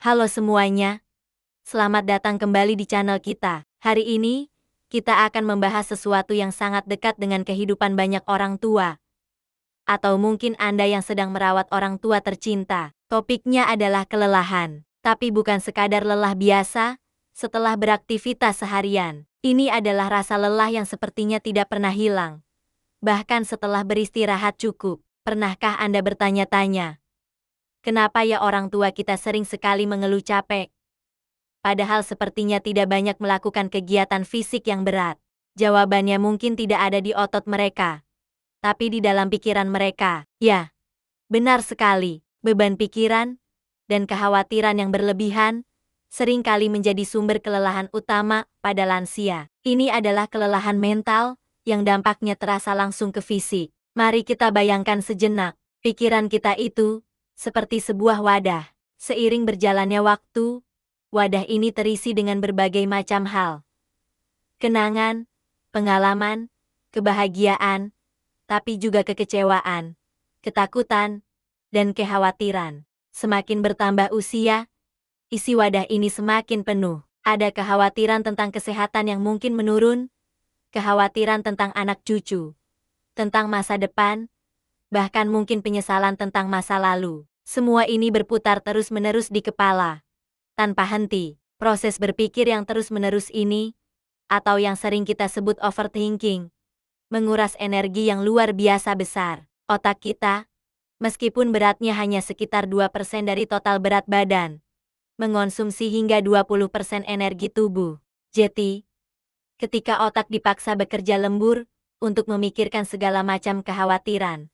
Halo semuanya, selamat datang kembali di channel kita. Hari ini, kita akan membahas sesuatu yang sangat dekat dengan kehidupan banyak orang tua. Atau mungkin Anda yang sedang merawat orang tua tercinta. Topiknya adalah kelelahan. Tapi bukan sekadar lelah biasa, setelah beraktivitas seharian. Ini adalah rasa lelah yang sepertinya tidak pernah hilang. Bahkan setelah beristirahat cukup, pernahkah Anda bertanya-tanya, kenapa ya orang tua kita sering sekali mengeluh capek? Padahal sepertinya tidak banyak melakukan kegiatan fisik yang berat. Jawabannya mungkin tidak ada di otot mereka, tapi di dalam pikiran mereka. Ya, benar sekali. Beban pikiran dan kekhawatiran yang berlebihan seringkali menjadi sumber kelelahan utama pada lansia. Ini adalah kelelahan mental yang dampaknya terasa langsung ke fisik. Mari kita bayangkan sejenak, pikiran kita itu seperti sebuah wadah. Seiring berjalannya waktu, wadah ini terisi dengan berbagai macam hal. Kenangan, pengalaman, kebahagiaan, tapi juga kekecewaan, ketakutan, dan kekhawatiran. Semakin bertambah usia, isi wadah ini semakin penuh. Ada kekhawatiran tentang kesehatan yang mungkin menurun, kekhawatiran tentang anak cucu, tentang masa depan, bahkan mungkin penyesalan tentang masa lalu. Semua ini berputar terus-menerus di kepala, tanpa henti. Proses berpikir yang terus-menerus ini, atau yang sering kita sebut overthinking, menguras energi yang luar biasa besar. Otak kita, meskipun beratnya hanya sekitar 2% dari total berat badan, mengonsumsi hingga 20% energi tubuh. Jadi, ketika otak dipaksa bekerja lembur untuk memikirkan segala macam kekhawatiran,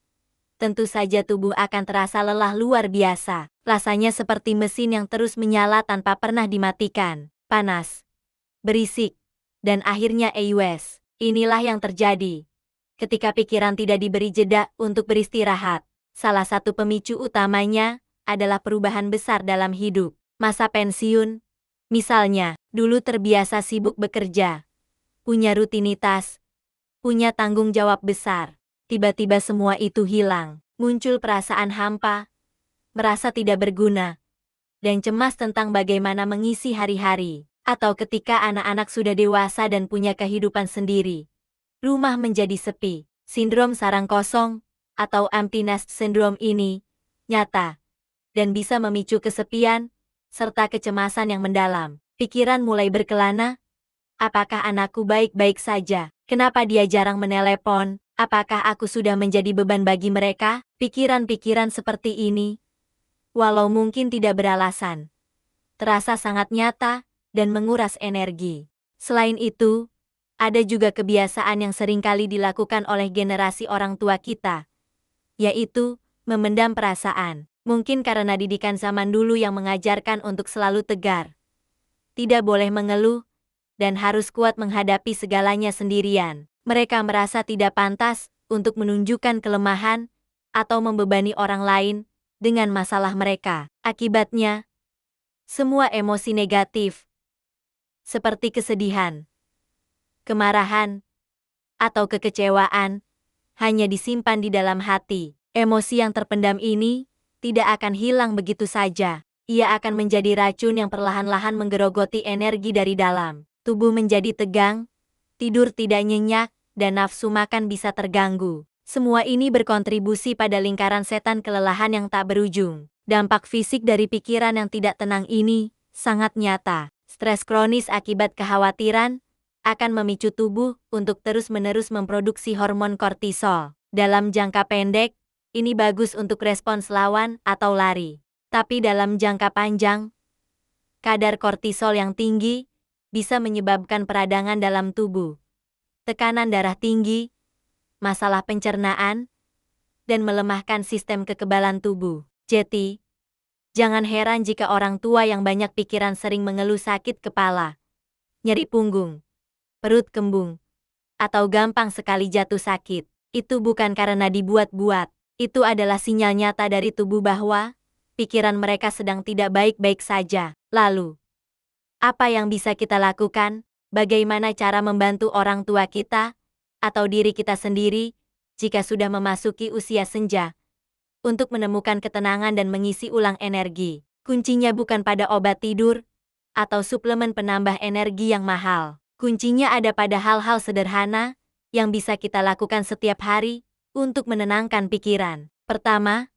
tentu saja tubuh akan terasa lelah luar biasa. Rasanya seperti mesin yang terus menyala tanpa pernah dimatikan. Panas, berisik, dan akhirnya EUS. Inilah yang terjadi ketika pikiran tidak diberi jeda untuk beristirahat. Salah satu pemicu utamanya adalah perubahan besar dalam hidup. Masa pensiun, misalnya, dulu terbiasa sibuk bekerja, punya rutinitas, punya tanggung jawab besar. Tiba-tiba semua itu hilang. Muncul perasaan hampa, merasa tidak berguna, dan cemas tentang bagaimana mengisi hari-hari. Atau ketika anak-anak sudah dewasa dan punya kehidupan sendiri, rumah menjadi sepi. Sindrom sarang kosong, atau empty nest syndrome ini, nyata, dan bisa memicu kesepian, serta kecemasan yang mendalam. Pikiran mulai berkelana, apakah anakku baik-baik saja? Kenapa dia jarang menelepon? Apakah aku sudah menjadi beban bagi mereka? Pikiran-pikiran seperti ini, walau mungkin tidak beralasan, terasa sangat nyata dan menguras energi. Selain itu, ada juga kebiasaan yang seringkali dilakukan oleh generasi orang tua kita, yaitu memendam perasaan. Mungkin karena didikan zaman dulu yang mengajarkan untuk selalu tegar, tidak boleh mengeluh, dan harus kuat menghadapi segalanya sendirian. Mereka merasa tidak pantas untuk menunjukkan kelemahan atau membebani orang lain dengan masalah mereka. Akibatnya, semua emosi negatif, seperti kesedihan, kemarahan, atau kekecewaan, hanya disimpan di dalam hati. Emosi yang terpendam ini tidak akan hilang begitu saja. Ia akan menjadi racun yang perlahan-lahan menggerogoti energi dari dalam. Tubuh menjadi tegang, tidur tidak nyenyak, dan nafsu makan bisa terganggu. Semua ini berkontribusi pada lingkaran setan kelelahan yang tak berujung. Dampak fisik dari pikiran yang tidak tenang ini sangat nyata. Stres kronis akibat kekhawatiran akan memicu tubuh untuk terus-menerus memproduksi hormon kortisol. Dalam jangka pendek, ini bagus untuk respons lawan atau lari. Tapi dalam jangka panjang, kadar kortisol yang tinggi bisa menyebabkan peradangan dalam tubuh, tekanan darah tinggi, masalah pencernaan, dan melemahkan sistem kekebalan tubuh. Jadi, jangan heran jika orang tua yang banyak pikiran sering mengeluh sakit kepala, nyeri punggung, perut kembung, atau gampang sekali jatuh sakit. Itu bukan karena dibuat-buat. Itu adalah sinyal nyata dari tubuh bahwa pikiran mereka sedang tidak baik-baik saja. Lalu, apa yang bisa kita lakukan? Bagaimana cara membantu orang tua kita atau diri kita sendiri jika sudah memasuki usia senja untuk menemukan ketenangan dan mengisi ulang energi? Kuncinya bukan pada obat tidur atau suplemen penambah energi yang mahal. Kuncinya ada pada hal-hal sederhana yang bisa kita lakukan setiap hari untuk menenangkan pikiran. Pertama,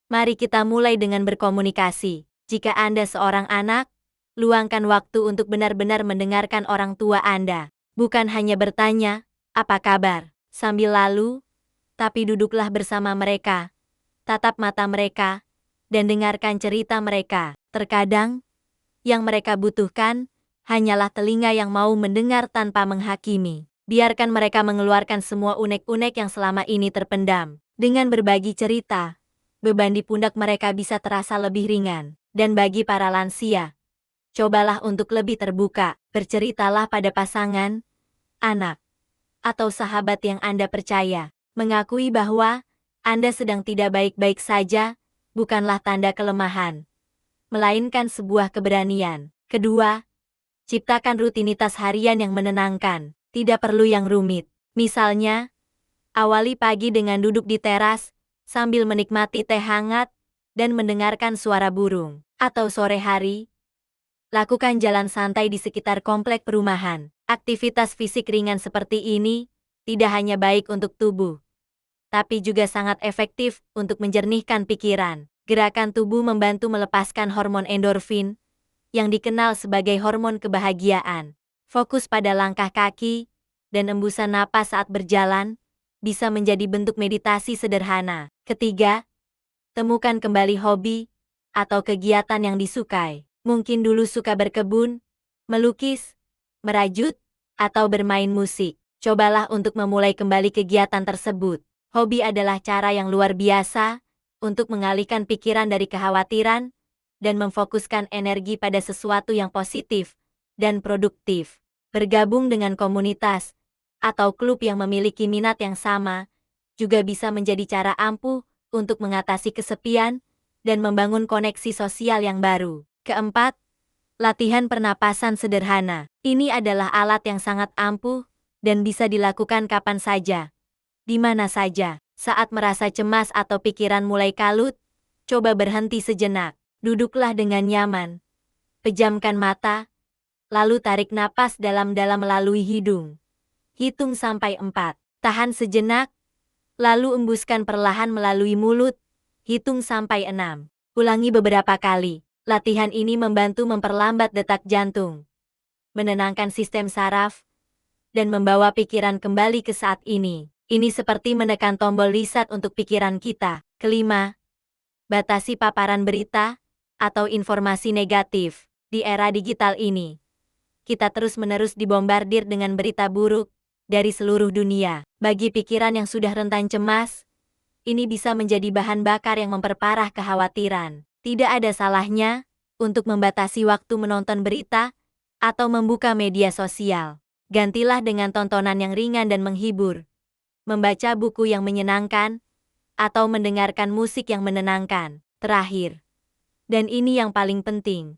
mari kita mulai dengan berkomunikasi. Jika Anda seorang anak, luangkan waktu untuk benar-benar mendengarkan orang tua Anda. Bukan hanya bertanya, "Apa kabar?" sambil lalu, tapi duduklah bersama mereka, tatap mata mereka, dan dengarkan cerita mereka. Terkadang, yang mereka butuhkan hanyalah telinga yang mau mendengar tanpa menghakimi. Biarkan mereka mengeluarkan semua unek-unek yang selama ini terpendam. Dengan berbagi cerita, beban di pundak mereka bisa terasa lebih ringan. Dan bagi para lansia, cobalah untuk lebih terbuka. Berceritalah pada pasangan, anak, atau sahabat yang Anda percaya. Mengakui bahwa Anda sedang tidak baik-baik saja bukanlah tanda kelemahan, melainkan sebuah keberanian. Kedua, ciptakan rutinitas harian yang menenangkan. Tidak perlu yang rumit. Misalnya, awali pagi dengan duduk di teras sambil menikmati teh hangat dan mendengarkan suara burung. Atau sore hari, lakukan jalan santai di sekitar komplek perumahan. Aktivitas fisik ringan seperti ini tidak hanya baik untuk tubuh, tapi juga sangat efektif untuk menjernihkan pikiran. Gerakan tubuh membantu melepaskan hormon endorfin, yang dikenal sebagai hormon kebahagiaan. Fokus pada langkah kaki dan embusan napas saat berjalan bisa menjadi bentuk meditasi sederhana. Ketiga, temukan kembali hobi atau kegiatan yang disukai. Mungkin dulu suka berkebun, melukis, merajut, atau bermain musik. Cobalah untuk memulai kembali kegiatan tersebut. Hobi adalah cara yang luar biasa untuk mengalihkan pikiran dari kekhawatiran dan memfokuskan energi pada sesuatu yang positif dan produktif. Bergabung dengan komunitas atau klub yang memiliki minat yang sama juga bisa menjadi cara ampuh untuk mengatasi kesepian dan membangun koneksi sosial yang baru. Keempat, latihan pernapasan sederhana. Ini adalah alat yang sangat ampuh dan bisa dilakukan kapan saja, di mana saja. Saat merasa cemas atau pikiran mulai kalut, coba berhenti sejenak. Duduklah dengan nyaman. Pejamkan mata, lalu tarik napas dalam-dalam melalui hidung. Hitung sampai 4. Tahan sejenak, lalu embuskan perlahan melalui mulut. Hitung sampai 6. Ulangi beberapa kali. Latihan ini membantu memperlambat detak jantung, menenangkan sistem saraf, dan membawa pikiran kembali ke saat ini. Ini seperti menekan tombol reset untuk pikiran kita. Kelima, batasi paparan berita atau informasi negatif. Di era digital ini, kita terus-menerus dibombardir dengan berita buruk dari seluruh dunia. Bagi pikiran yang sudah rentan cemas, ini bisa menjadi bahan bakar yang memperparah kekhawatiran. Tidak ada salahnya untuk membatasi waktu menonton berita atau membuka media sosial. Gantilah dengan tontonan yang ringan dan menghibur, membaca buku yang menyenangkan, atau mendengarkan musik yang menenangkan. Terakhir, dan ini yang paling penting,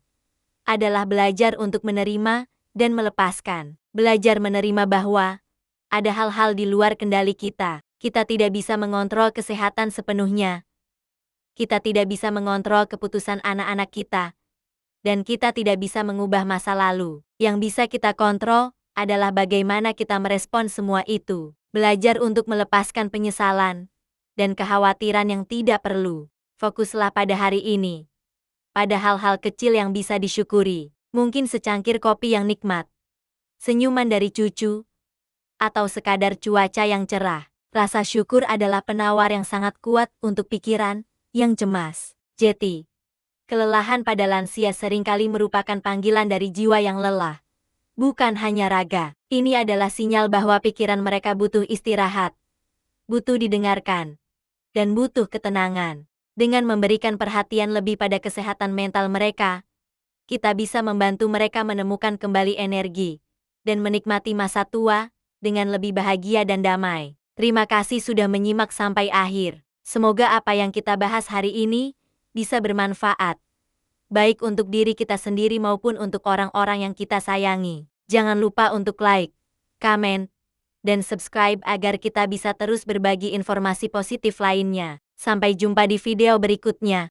adalah belajar untuk menerima dan melepaskan. Belajar menerima bahwa ada hal-hal di luar kendali kita. Kita tidak bisa mengontrol kesehatan sepenuhnya. Kita tidak bisa mengontrol keputusan anak-anak kita. Dan kita tidak bisa mengubah masa lalu. Yang bisa kita kontrol adalah bagaimana kita merespon semua itu. Belajar untuk melepaskan penyesalan dan kekhawatiran yang tidak perlu. Fokuslah pada hari ini, pada hal-hal kecil yang bisa disyukuri. Mungkin secangkir kopi yang nikmat, senyuman dari cucu, atau sekadar cuaca yang cerah. Rasa syukur adalah penawar yang sangat kuat untuk pikiran yang cemas. Jeti, kelelahan pada lansia seringkali merupakan panggilan dari jiwa yang lelah, bukan hanya raga. Ini adalah sinyal bahwa pikiran mereka butuh istirahat, butuh didengarkan, dan butuh ketenangan. Dengan memberikan perhatian lebih pada kesehatan mental mereka, kita bisa membantu mereka menemukan kembali energi dan menikmati masa tua dengan lebih bahagia dan damai. Terima kasih sudah menyimak sampai akhir. Semoga apa yang kita bahas hari ini bisa bermanfaat, baik untuk diri kita sendiri maupun untuk orang-orang yang kita sayangi. Jangan lupa untuk like, komen, dan subscribe agar kita bisa terus berbagi informasi positif lainnya. Sampai jumpa di video berikutnya.